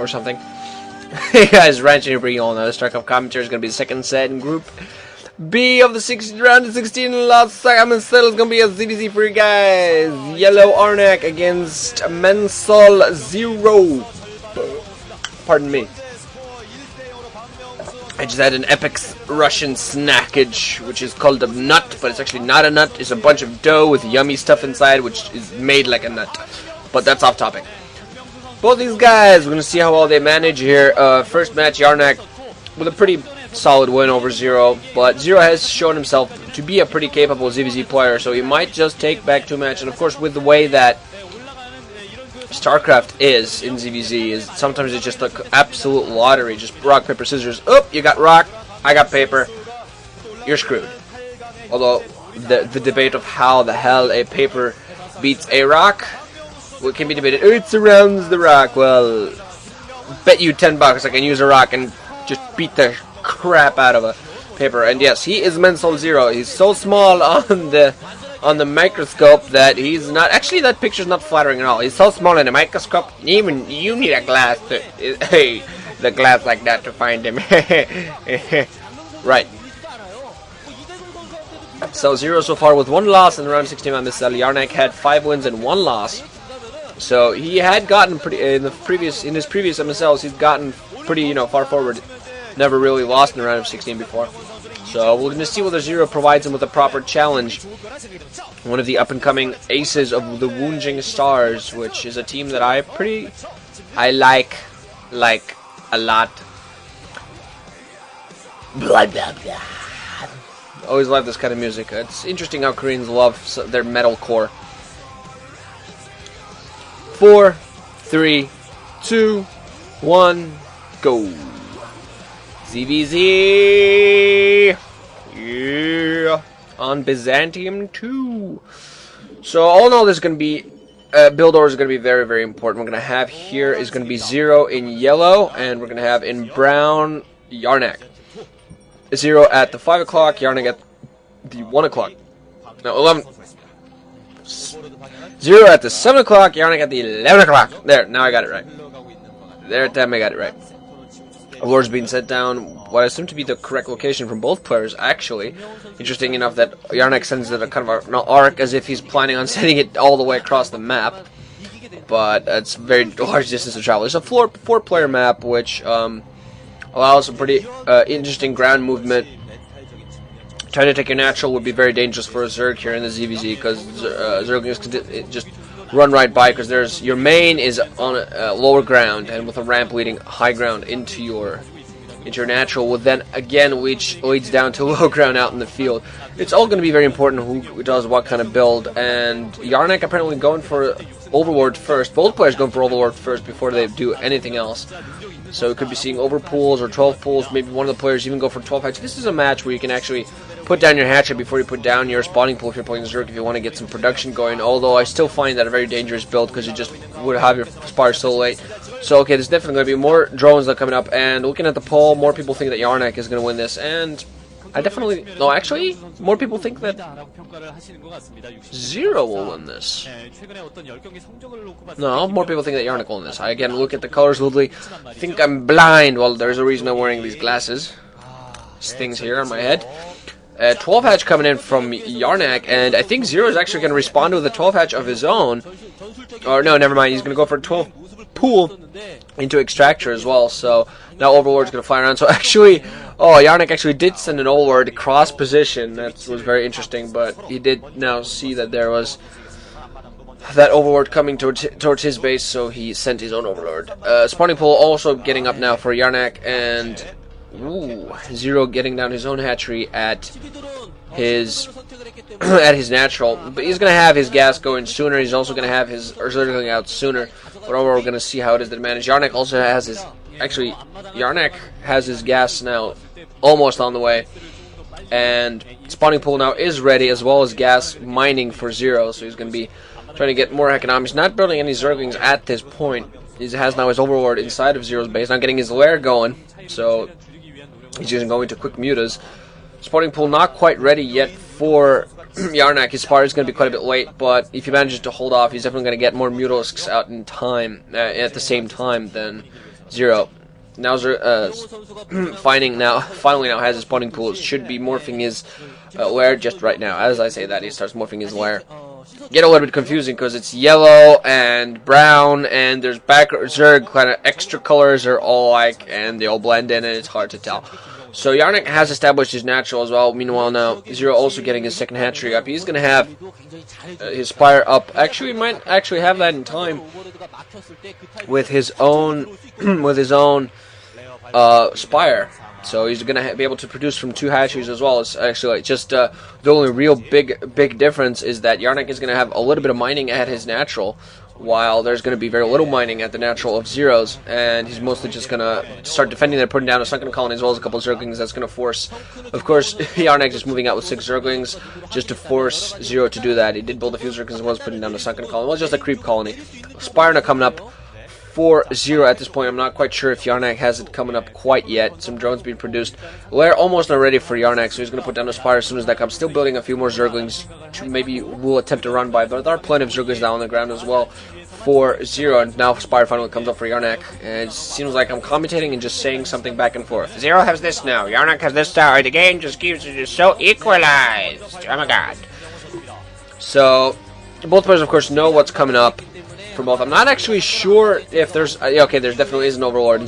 or something. Hey guys, Ranch here bringing you all another StarCraft commentary. Is going to be the second set in Group B of the round of 16. Last Saga MSL is going to be a ZBZ for you guys. Yellow Arnc against Mensol ZerO. Pardon me. I just had an epic Russian snackage, which is called a nut, but it's actually not a nut. It's a bunch of dough with yummy stuff inside, which is made like a nut. But that's off topic. Both these guys, we're going to see how well they manage here. First match, Yarnc with a pretty solid win over ZerO, but ZerO has shown himself to be a pretty capable ZVZ player, so he might just take back 2 matches. And of course, with the way that StarCraft is in ZVZ, is sometimes it's just an absolute lottery. Just rock, paper, scissors. Oh, you got rock, I got paper. You're screwed. Although the debate of how the hell a paper beats a rock, what can be debated? It surrounds the rock. Well, bet you $10 I can use a rock and just beat the crap out of a paper. And yes, he is Mensol ZerO. He's so small on the microscope that he's not. Actually, that picture's not flattering at all. He's so small in the microscope. Even you need a glass to the glass like that to find him. Right. So ZerO so far with 1 loss in the round of 16 on this MSL. Yarnc had 5 wins and 1 loss. So he had gotten pretty in his previous MSLs. He's gotten pretty far forward. Never really lost in the round of 16 before. So we're going to see whether ZerO provides him with a proper challenge. One of the up-and-coming aces of the Woongjin Stars, which is a team that I like a lot. Blah, blah, blah. Always love this kind of music. It's interesting how Koreans love their metalcore. 4, 3, 2, 1, go. ZVZ! Yeah! On Byzantium II. So, all in all, this is going to be, build order is going to be very, very important. We're going to have here is going to be ZerO in yellow, and we're going to have in brown, Yarnc. ZerO at the 5 o'clock, Yarnc at the 1 o'clock. No, 11. ZerO at the 7 o'clock, Yarnc at the 11 o'clock. There, now I got it right. There, damn, I got it right. Awards being set down, what I assume to be the correct location from both players, actually. Interesting enough that Yarnc sends it a kind of an arc as if he's planning on sending it all the way across the map. But it's a very large distance to travel. It's a 4-player map, which allows some pretty interesting ground movement. Trying to take your natural would be very dangerous for a zerg here in the ZVZ, because zerg can just run right by, because your main is on lower ground, and with a ramp leading high ground into your natural, will then again which leads down to low ground out in the field. It's all going to be very important who does what kind of build, and Yarnc apparently going for Overlord first. Both players going for Overlord first before they do anything else. So we could be seeing overpools or 12 pools. Maybe one of the players even go for 12 hatch. This is a match where you can actually put down your hatchet before you put down your spawning pool if you're playing Zerg, if you want to get some production going. Although I still find that a very dangerous build, because you just would have your spars so late. So okay, there's definitely going to be more drones that are coming up. And looking at the poll, more people think that Yarnc is going to win this. And I definitely... No, actually, more people think that ZerO will win this. No, more people think that Yarnc will win this. I again look at the colors loosely. I think I'm blind. Well, there's a reason I'm wearing these glasses. These things here on my head. 12 hatch coming in from Yarnc, and I think ZerO is actually going to respond with a 12 hatch of his own. Or no, never mind. He's going to go for a 12 pool into extractor as well. So now Overlord's going to fly around. So actually, Yarnc actually did send an Overlord cross position. That was very interesting, but he did now see that there was that Overlord coming towards his base, so he sent his own Overlord. Spawning pool also getting up now for Yarnc, and ZerO getting down his own hatchery at his natural, but he's going to have his gas going sooner. He's also going to have his Zerg going out sooner. But overall, we're going to see how it is that managed. Yarnc also has his... Actually, Yarnc has his gas now almost on the way. And spawning pool now is ready, as well as gas mining for ZerO. So he's going to be trying to get more economics. Not building any Zerglings at this point. He has now his Overlord inside of ZerO's base. Not getting his lair going. So he's just going to quick mutas. Spawning pool not quite ready yet for Yarnc. His spar is going to be quite a bit late, but if he manages to hold off, he's definitely going to get more Mutalisks out in time, at the same time, than ZerO. Now finally now has his spawning pool. Should be morphing his lair just right now. As I say that, he starts morphing his lair. Get a little bit confusing because it's yellow and brown, and there's zerg kind of extra colors are all like, and they all blend in, and it's hard to tell. So Yarnc has established his natural as well. Meanwhile, now ZerO also getting his second hatchery up. He's gonna have his spire up. Actually, he might actually have that in time with his own spire. So he's gonna be able to produce from 2 hatcheries as well. It's actually just the only real big difference is that Yarnc is gonna have a little bit of mining at his natural, while there's going to be very little mining at the natural of ZerO's, and he's mostly just going to start defending there, putting down a sunken colony as well as a couple of zerglings. That's going to force, of course, Yarnc is moving out with 6 zerglings just to force ZerO to do that. He did build a few zerglings as well as putting down a sunken colony. It was just a creep colony. Spire coming up for ZerO at this point. I'm not quite sure if Yarnc has it coming up quite yet. Some drones being produced. We're almost not ready for Yarnc, so he's going to put down a spire as soon as that comes. Still building a few more zerglings. Maybe we'll attempt to run by, but there are plenty of zerglings down on the ground as well for ZerO, and now spire finally comes up for Yarnc. And it seems like I'm commentating and just saying something back and forth. ZerO has this now, Yarnc has this tower. The game just keeps it just so equalized. Oh my god. So both players, of course, know what's coming up for both. I'm not actually sure if there's okay, there definitely is an overlord.